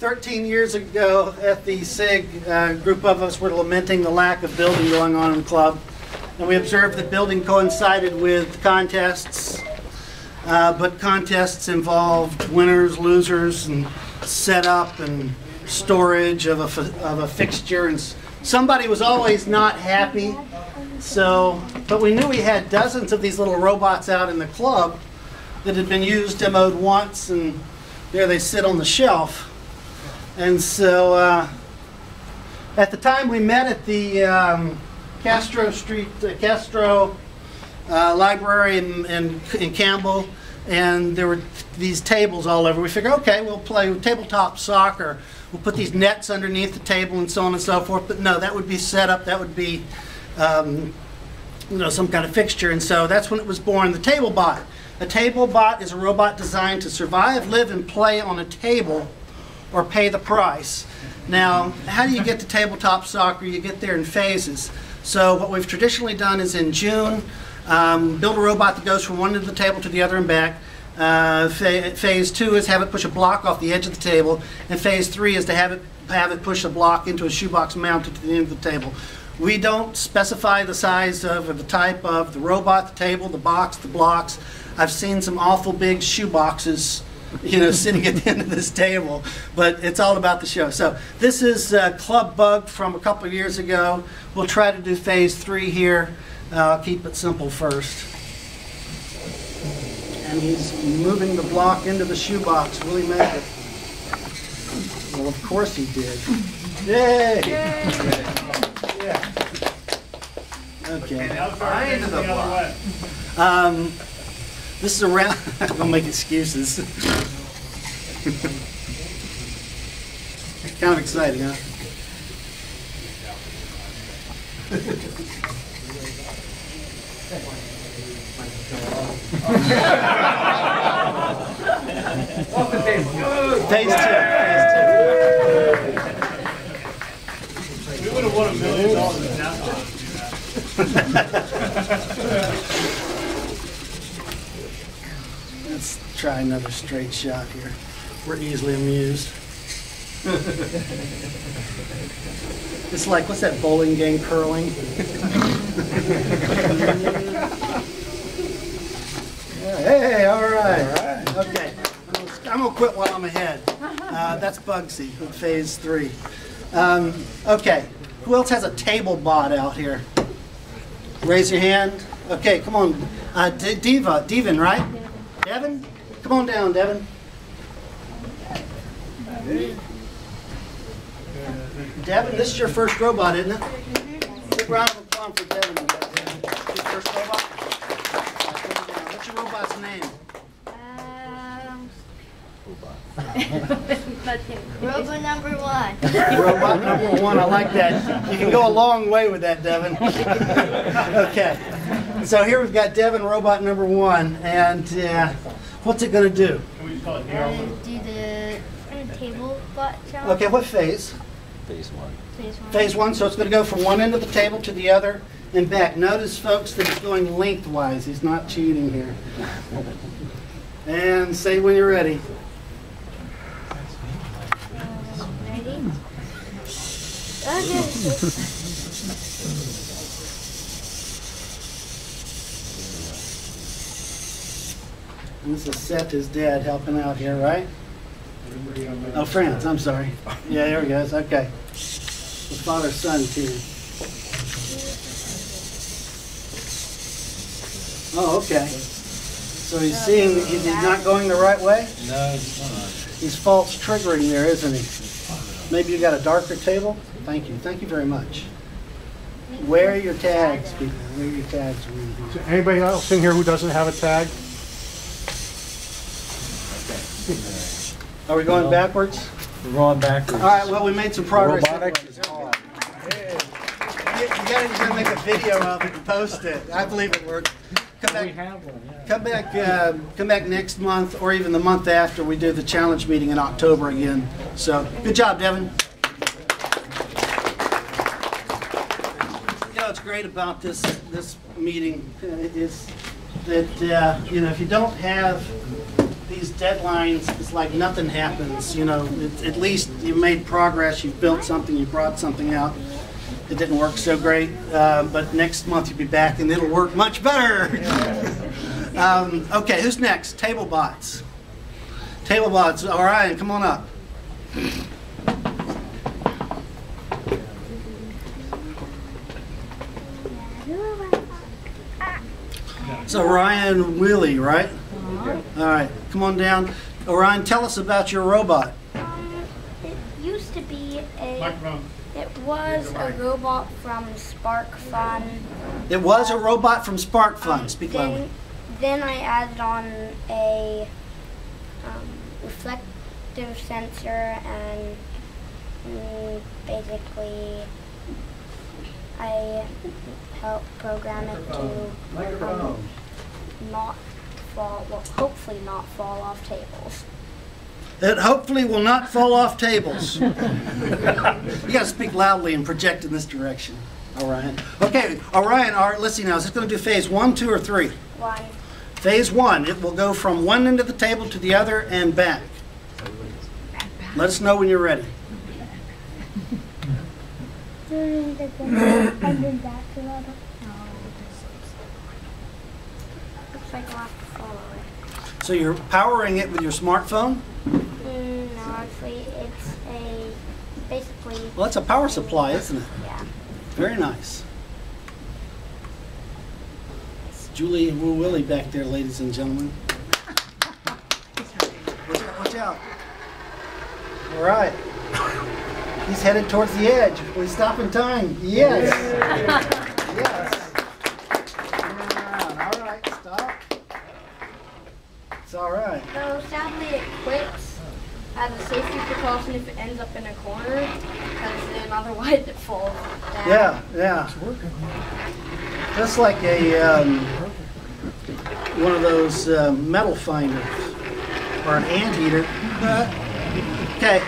13 years ago at the SIG, a group of us were lamenting the lack of building going on in the club. And we observed that building coincided with contests, but contests involved winners, losers, and setup and storage of a fixture. And somebody was always not happy. So, but we knew we had dozens of these little robots out in the club that had been used, demoed once, and there they sit on the shelf. And so at the time we met at the Castro Street, Castro Library in Campbell, and there were these tables all over. We figured, okay, we'll play tabletop soccer. We'll put these nets underneath the table and so on and so forth. But no, that would be set up. That would be you know, some kind of fixture. And so that's when it was born, the TableBot. A TableBot is a robot designed to survive, live, and play on a table or pay the price. Now, how do you get to tabletop soccer? You get there in phases. So what we've traditionally done is in June, build a robot that goes from one end of the table to the other and back. Phase 2 is have it push a block off the edge of the table, and phase 3 is to have it push a block into a shoebox mounted to the end of the table. We don't specify the size of or the type of the robot, the table, the box, the blocks. I've seen some awful big shoe boxes, you know, sitting at the end of this table, but it's all about the show. So this is Club Bug from a couple of years ago. We'll try to do phase 3 here. I'll keep it simple first. And he's moving the block into the shoebox. Will he make it? Well, of course he did. Yay! Yeah. Okay. Into the block. This is a round. I'm gonna make excuses. Kind of exciting, huh? Phase 2. We would have won $1 million in that. Let's try another straight shot here. We're easily amused. It's like, what's that bowling game, curling? Hey, all right. Okay, I'm gonna quit while I'm ahead. That's Bugsy with phase 3. Okay, who else has a TableBot out here? Raise your hand. Okay, come on. Devin, right? Devin? Come on down, Devin. Devin, this is your first robot, isn't it? Big round of applause for Devin. Your first robot? What's your robot's name? Robot number 1. Robot number 1, I like that. You can go a long way with that, Devin. Okay, so here we've got Devin, robot number 1, and what's it going to do? Can we just call it Do the TableBot challenge. Okay, what phase? Phase 1. Phase 1. Phase 1, so it's going to go from one end of the table to the other and back. Notice, folks, that he's going lengthwise. He's not cheating here. And say when you're ready. Ready? Okay. This is Seth, his dad, helping out here, right? Oh, France, I'm sorry. Yeah, there he goes. Okay. The father-son team. Oh, okay. So he's seeing he's not going the right way? No, it's not. He's false triggering there, isn't he? Maybe you got a darker table? Thank you. Thank you very much. Where are your tags, people? Where are your tags? Is there anybody else in here who doesn't have a tag? Are we going backwards? We're going backwards. All right, well, we made some progress. Robotics is hard. You gotta make a video of it and post it. I believe it worked. We have one, yeah. Come back next month, or even the month after we do the challenge meeting in October again. So, good job, Devin. You know what's great about this meeting is that you know, if you don't have these deadlines, it's like nothing happens. You know, at least you made progress. You built something. You brought something out. It didn't work so great, but next month you'll be back and it'll work much better. Okay, who's next? Table bots. Table bots. Orion, come on up. It's Orion Willie, right? All right, come on down. Orion, tell us about your robot. It used to be Microphone. it was a robot from Spark Fun. It was a robot from Spark Fun. Speak loudly. Then I added on a reflective sensor and basically I helped program it to not fall, well, hopefully not fall off tables. It hopefully will not fall off tables. You got to speak loudly and project in this direction, Orion. Okay, Orion, let's see now. Is this going to do phase 1, 2, or 3? 1. Phase 1, it will go from one end of the table to the other and back. Let us know when you're ready. Looks like I'll have to follow it. So you're powering it with your smartphone? No, actually, it's basically, Well, that's a power supply, isn't it? yeah. Very nice. It's Julie and Woo Willie back there, ladies and gentlemen. Watch out, watch out. All right. He's headed towards the edge. Will he stop in time? Yes. Yes. Turn around. All right, stop. It's all right. So sadly it quits as a safety precaution if it ends up in a corner, because then otherwise it falls down. Yeah, yeah. Just like a one of those metal finders or an anteater. Okay.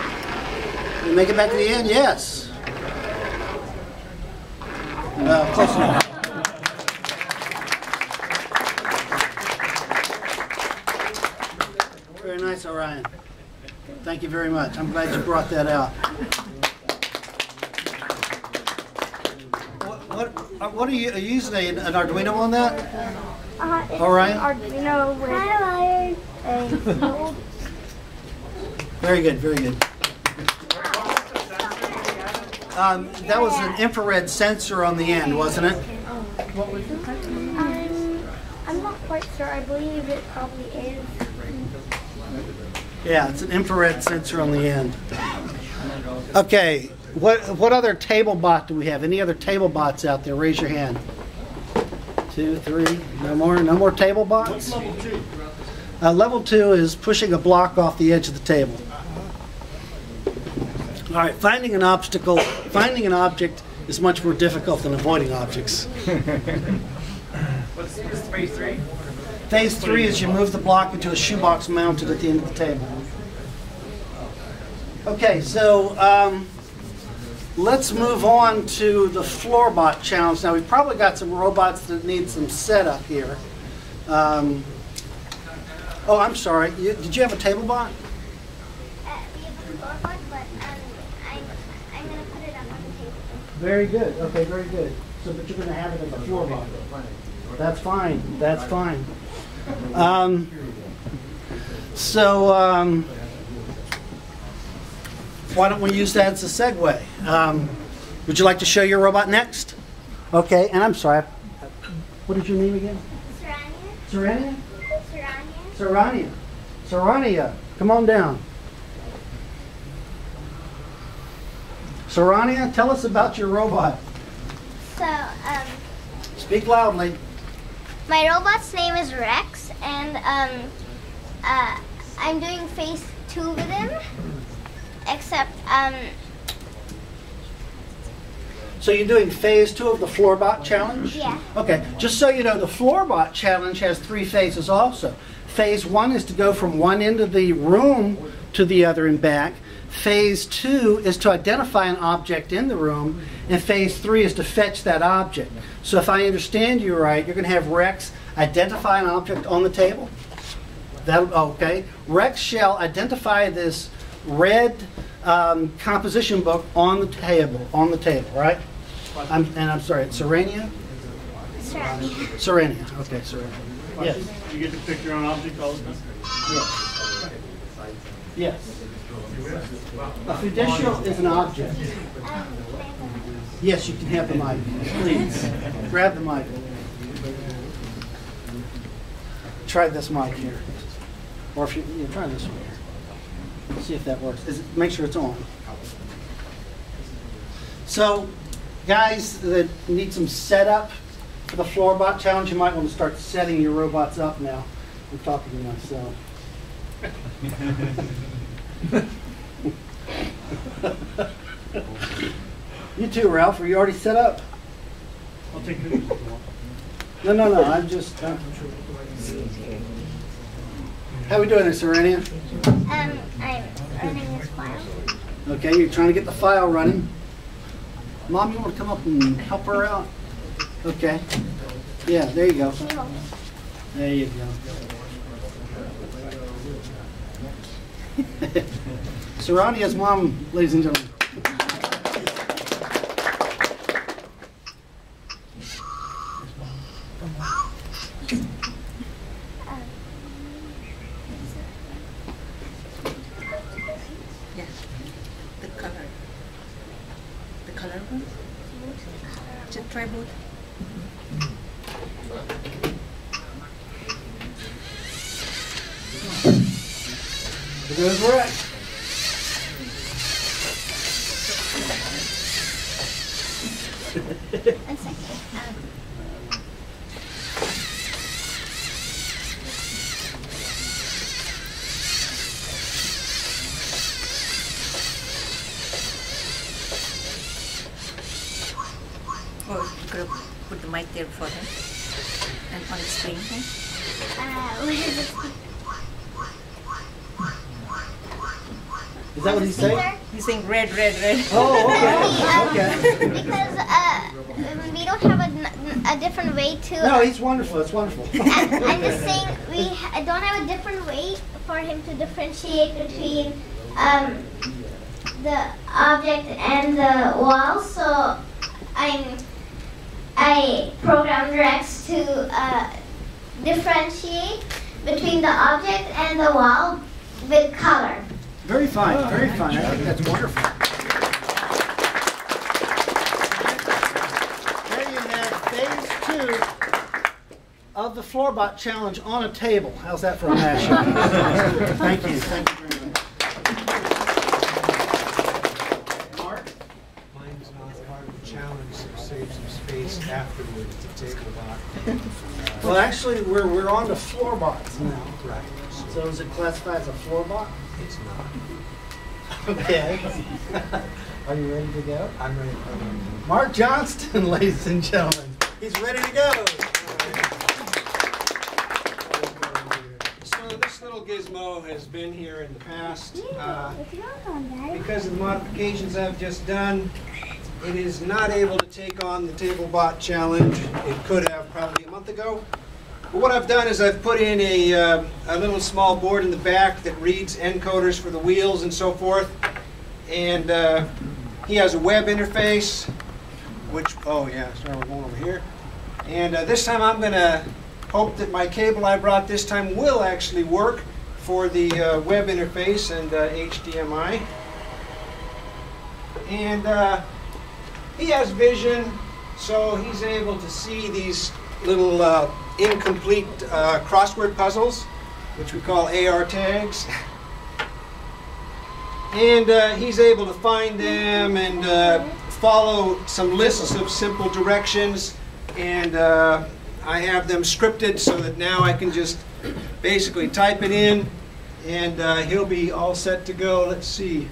You make it back to the end? Yes. Close enough. Very nice, Orion. Thank you very much. I'm glad you brought that out. What are you using an Arduino on that? It's Orion? an Arduino with a Very good, very good. That was an infrared sensor on the end, wasn't it? I'm not quite sure. I believe it probably is. Yeah, it's an infrared sensor on the end. Okay, what other table bot do we have? Any other table bots out there? Raise your hand. 2, 3, no more table bots? What's level 2? Level 2 is pushing a block off the edge of the table. All right, finding an object is much more difficult than avoiding objects. What's phase 3? Phase 3 is you move the block into a shoebox mounted at the end of the table. Okay, so let's move on to the Floorbot challenge. Now, we've probably got some robots that need some setup here. Oh, I'm sorry. Did you have a table bot? We have a robot, but I'm going to put it up on the table. Very good. Okay, very good. So, but you're going to have it as a floor bot. That's fine. That's fine. Why don't we use that as a segue? Would you like to show your robot next? Okay, and I'm sorry. What is your name again? Sarania? Sarania? Sarania. Sarania, come on down. Sarania, tell us about your robot. So, Speak loudly. my robot's name is Rex, and I'm doing phase 2 with him, except So you're doing phase 2 of the Floorbot challenge? Yeah. Okay, just so you know, the Floorbot challenge has 3 phases also. Phase 1 is to go from one end of the room to the other and back. Phase 2 is to identify an object in the room, and phase 3 is to fetch that object. So if I understand you right, you're going to have Rex identify an object on the table? That, okay. Rex shall identify this red composition book on the table. Right? I'm sorry. It's Serenia. Serenia. Okay, Serenia. Yes. You get to pick your own object all the time? Yes. A fiducial is an object. Yes, you can have the mic. Please. Grab the mic. Try this mic here. Or if you try this one here. See if that works. Make sure it's on. So, guys that need some setup for the Floorbot Challenge, you might want to start setting your robots up now. I'm talking to myself. You too, Ralph. Are you already set up? I'll take videos if you want. No. I'm just. How we doing there, Serenia? I'm running this file. Okay, you're trying to get the file running. Mom, you want to come up and help her out? Okay. Yeah, there you go. There you go. Serenia's mom, ladies and gentlemen. The color one? Just try both. There goes Rex. One second. Oh, you could have put the mic there for them. And on the screen, okay? Where is it? Is that what he's saying? He's saying red, red, red. Oh, okay. Okay. Because we don't have a different way to. No, he's wonderful. It's wonderful. I'm just saying I don't have a different way for him to differentiate between the object and the wall. So I programmed Rex to differentiate between the object and the wall with color. Very fine. Very fine. I think that's wonderful. There you have phase 2 of the Floorbot Challenge on a table. How's that for a mashup? Thank you. Thank you very much. Mark? Mine's not part of the challenge, so save some space afterwards to table bot. Well, actually, we're on to floorbots now. Right. So is it classified as a floorbot? It's not. Okay. Are you ready to go? I'm ready. Mark Johnston, ladies and gentlemen. He's ready to go. So this little gizmo has been here in the past. Because of the modifications I've just done, it is not able to take on the TableBot challenge. It could have probably a month ago. But what I've done is I've put in a little small board in the back that reads encoders for the wheels and so forth. And he has a web interface, which, oh yeah, sorry, we're going over here. And this time I'm going to hope that my cable I brought this time will actually work for the web interface and HDMI. And he has vision, so he's able to see these little incomplete crossword puzzles, which we call AR tags. And he's able to find them and follow some lists of simple directions. And I have them scripted so that now I can just basically type it in and he'll be all set to go. Let's see.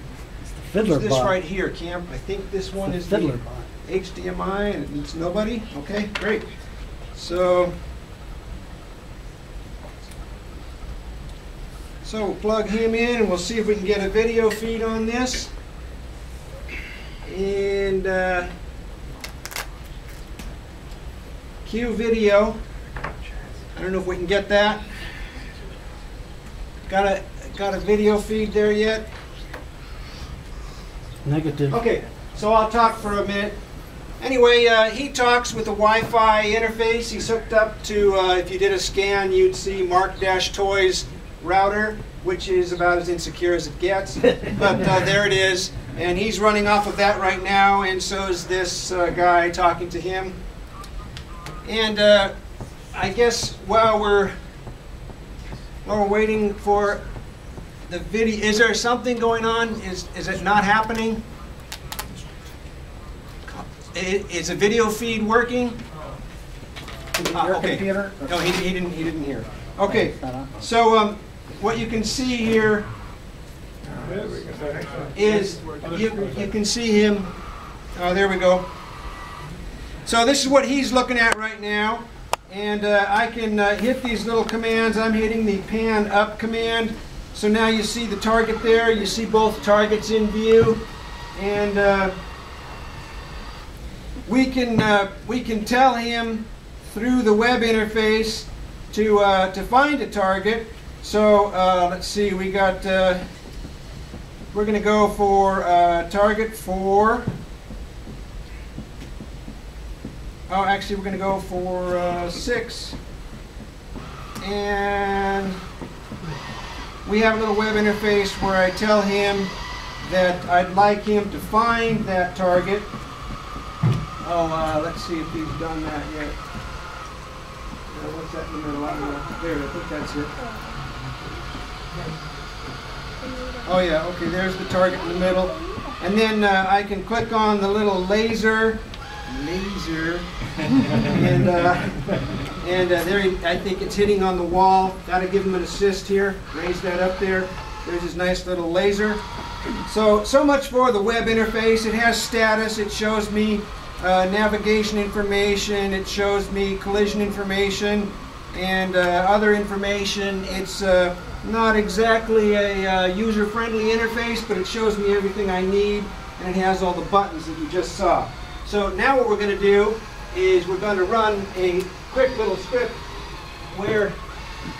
Fiddler This bot. right here, Camp. I think this one is the Fiddler bot. HDMI, and it's nobody? Okay, great. So we'll plug him in and we'll see if we can get a video feed on this. And cue video. I don't know if we can get that. Got a video feed there yet? Negative. Okay, so I'll talk for a minute. Anyway, he talks with a Wi-Fi interface. He's hooked up to, if you did a scan, you'd see Mark-Toys router, which is about as insecure as it gets. But there it is. And he's running off of that right now, and so is this guy talking to him. And I guess while we're waiting for the video, is there something going on? Is it not happening? Is the video feed working? Your Okay. computer? No, he didn't hear. Okay, so what you can see here is you can see him. Oh, there we go. So this is what he's looking at right now, and I can hit these little commands. I'm hitting the pan up command. So now you see the target there. You see both targets in view, and we can tell him through the web interface to find a target. So let's see, we got. We're going to go for target 4. Oh, actually, we're going to go for 6. And we have a little web interface where I tell him that I'd like him to find that target. Oh, let's see if he's done that yet. What's that in the middle? I don't know. There, I think that's it. Oh yeah, okay, there's the target in the middle. And then I can click on the little laser, and there I think it's hitting on the wall. Got to give him an assist here. Raise that up there. There's his nice little laser. So much for the web interface. It has status. It shows me navigation information. It shows me collision information and other information. It's not exactly a user-friendly interface, but it shows me everything I need, and it has all the buttons that you just saw. So now what we're going to do is we're going to run a quick little script where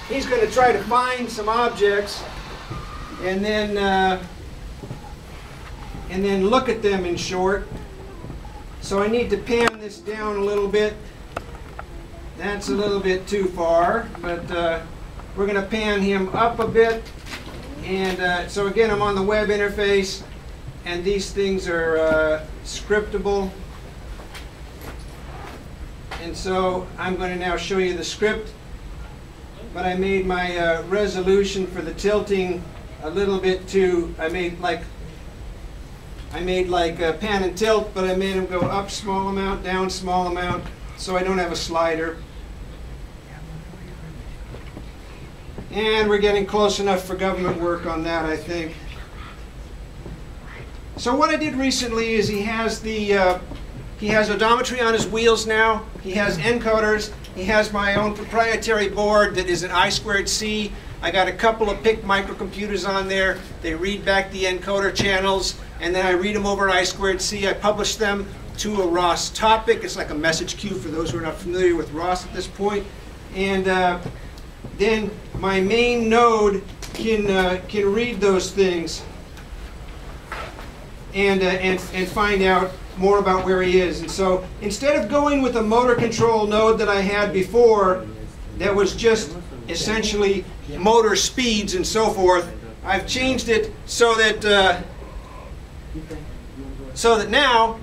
he's going to try to find some objects and then look at them in short. So I need to pan this down a little bit. That's a little bit too far, but we're going to pan him up a bit. And so again, I'm on the web interface, and these things are scriptable. And so I'm going to now show you the script, but I made my resolution for the tilting a little bit too. I made like pan and tilt, but I made them go up small amount, down small amount, so I don't have a slider. And we're getting close enough for government work on that, I think. So what I did recently is he has odometry on his wheels now. He has encoders. He has my own proprietary board that is an I2C. I got a couple of PIC microcomputers on there. They read back the encoder channels, and then I read them over I2C. I publish them to a ROS topic. It's like a message queue for those who are not familiar with ROS at this point. And then my main node can read those things and find out more about where he is. And so instead of going with a motor control node that I had before that was just essentially motor speeds and so forth, I've changed it so that now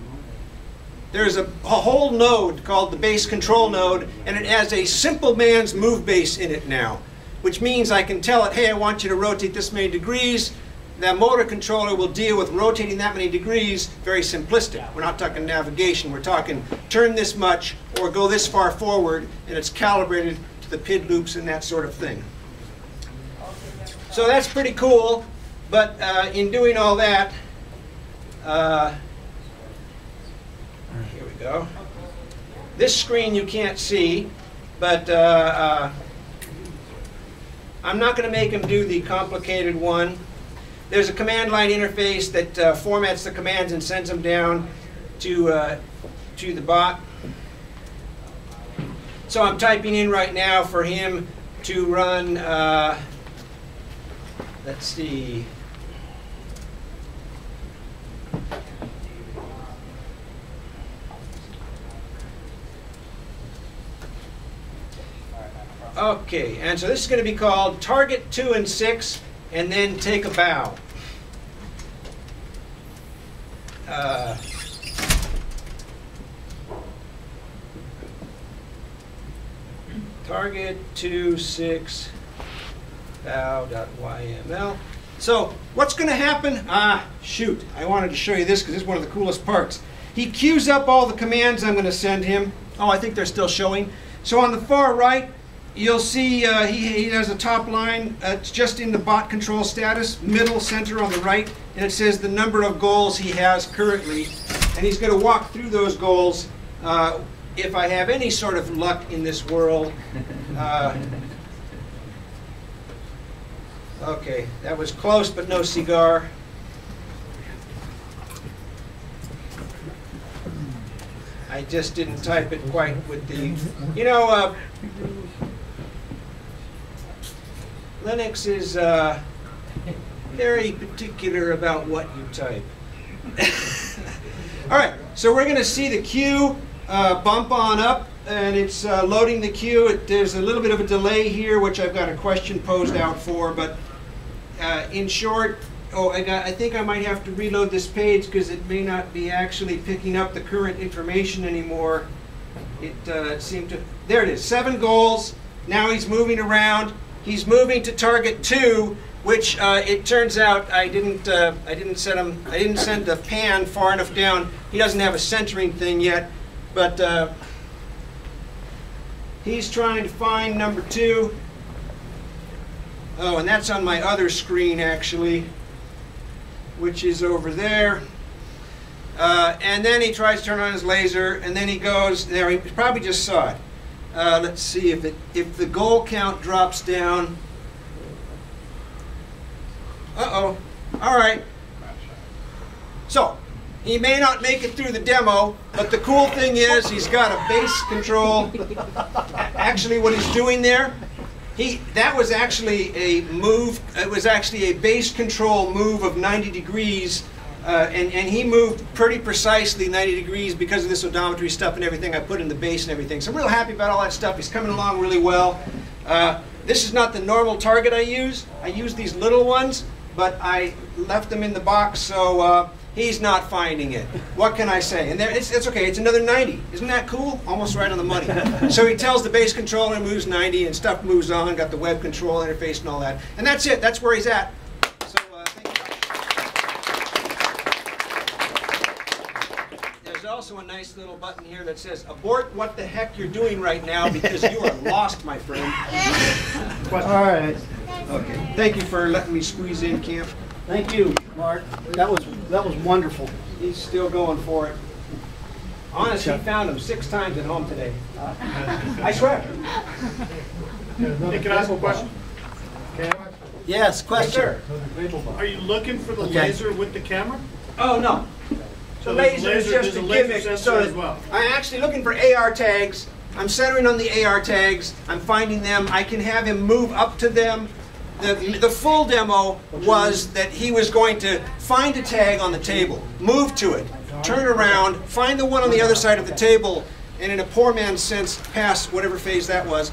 there's a whole node called the base control node, and it has a simple man's move base in it now, which means I can tell it, hey, I want you to rotate this many degrees. That motor controller will deal with rotating that many degrees, very simplistic. We're not talking navigation, we're talking turn this much or go this far forward, and it's calibrated to the PID loops and that sort of thing. So that's pretty cool, but in doing all that, here we go. This screen you can't see, but I'm not going to make him do the complicated one. There's a command line interface that formats the commands and sends them down to the bot. So I'm typing in right now for him to run let's see. Okay, and so this is going to be called target 2 and 6, and then take a bow. Target 2, 6, bow.yml. So what's going to happen? Shoot, I wanted to show you this because this is one of the coolest parts. He queues up all the commands I'm going to send him. Oh, I think they're still showing. So on the far right, you'll see he has a top line. It's just in the bot control status, middle center on the right, and it says the number of goals he has currently. And he's going to walk through those goals if I have any sort of luck in this world. Okay, that was close, but no cigar. I just didn't type it quite with the, you know, Linux is very particular about what you type. All right, so we're going to see the queue bump on up, and it's loading the queue. There's a little bit of a delay here, which I've got a question posed out for, but in short, I think I might have to reload this page because it may not be actually picking up the current information anymore. It seemed to, there it is, 7 goals. Now he's moving around. He's moving to target 2, which it turns out I didn't send the pan far enough down. He doesn't have a centering thing yet, but he's trying to find number 2. Oh, and that's on my other screen actually, which is over there. And then he tries to turn on his laser, and then he goes there. He probably just saw it. Let's see if the goal count drops down. Uh-oh. All right. So he may not make it through the demo, but the cool thing is he's got a base control. Actually, what he's doing there, that was actually a move. It was actually a base control move of 90 degrees. And he moved pretty precisely 90 degrees because of this odometry stuff and everything I put in the base and everything. So I'm real happy about all that stuff. He's coming along really well. This is not the normal target I use. I use these little ones, but I left them in the box, so he's not finding it. What can I say? And there, it's okay. It's another 90. Isn't that cool? Almost right on the money. So he tells the base controller it moves 90, and stuff moves on. Got the web control interface and all that. And that's it. That's where he's at. Also a nice little button here that says abort what the heck you're doing right now because you are lost, my friend. All right. Okay. Thank you for letting me squeeze in, Camp. Thank you, Mark. That was wonderful. He's still going for it. Honestly, he found him 6 times at home today. I swear. Hey, can I ask a question? Yes, question. Yes, sir. Are you looking for the Okay. laser with the camera? Oh, no. The So laser is just there's a a laser gimmick. sensor So as well. I'm actually looking for AR tags. I'm centering on the AR tags. I'm finding them. I can have him move up to them. The full demo was that he was going to find a tag on the table, move to it, turn around, find the one on the other side of the table, and in a poor man's sense, pass whatever phase that was.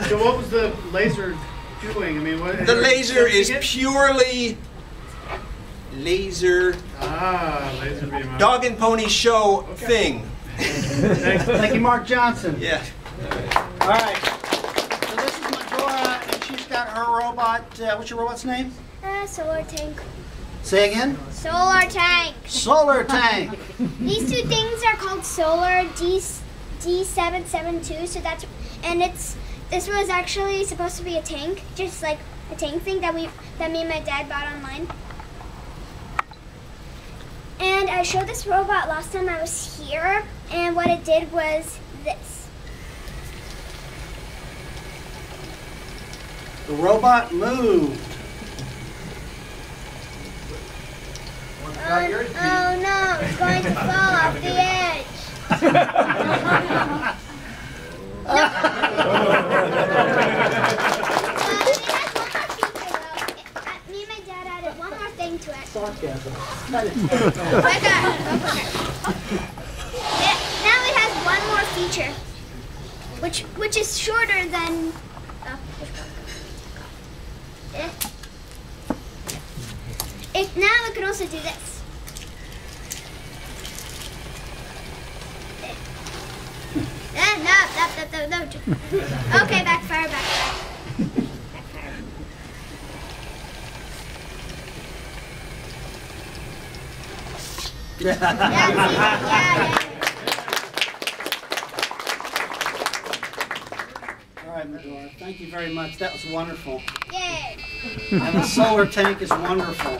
So what was the laser doing? I mean, what? The laser is purely laser laser beam. dog and pony show thing. Thank you, Mark Johnson. Yeah. All right. So this is Majora, and she's got her robot. What's your robot's name? Solar tank. Say again. Solar tank. Solar tank. These 2 things are called Solar D772. So that's, and this was actually supposed to be a tank, just like a tank thing that me and my dad bought online. And I showed this robot last time I was here, and what it did was this. The robot moved. Oh no, it's going to fall off the edge. Me and podcast. Quicker. Now it has one more feature, which is shorter than. Now it can also do this. No. Okay, backfire. Yeah. All right, Medora, thank you very much. That was wonderful. Yay. And the solar tank is wonderful.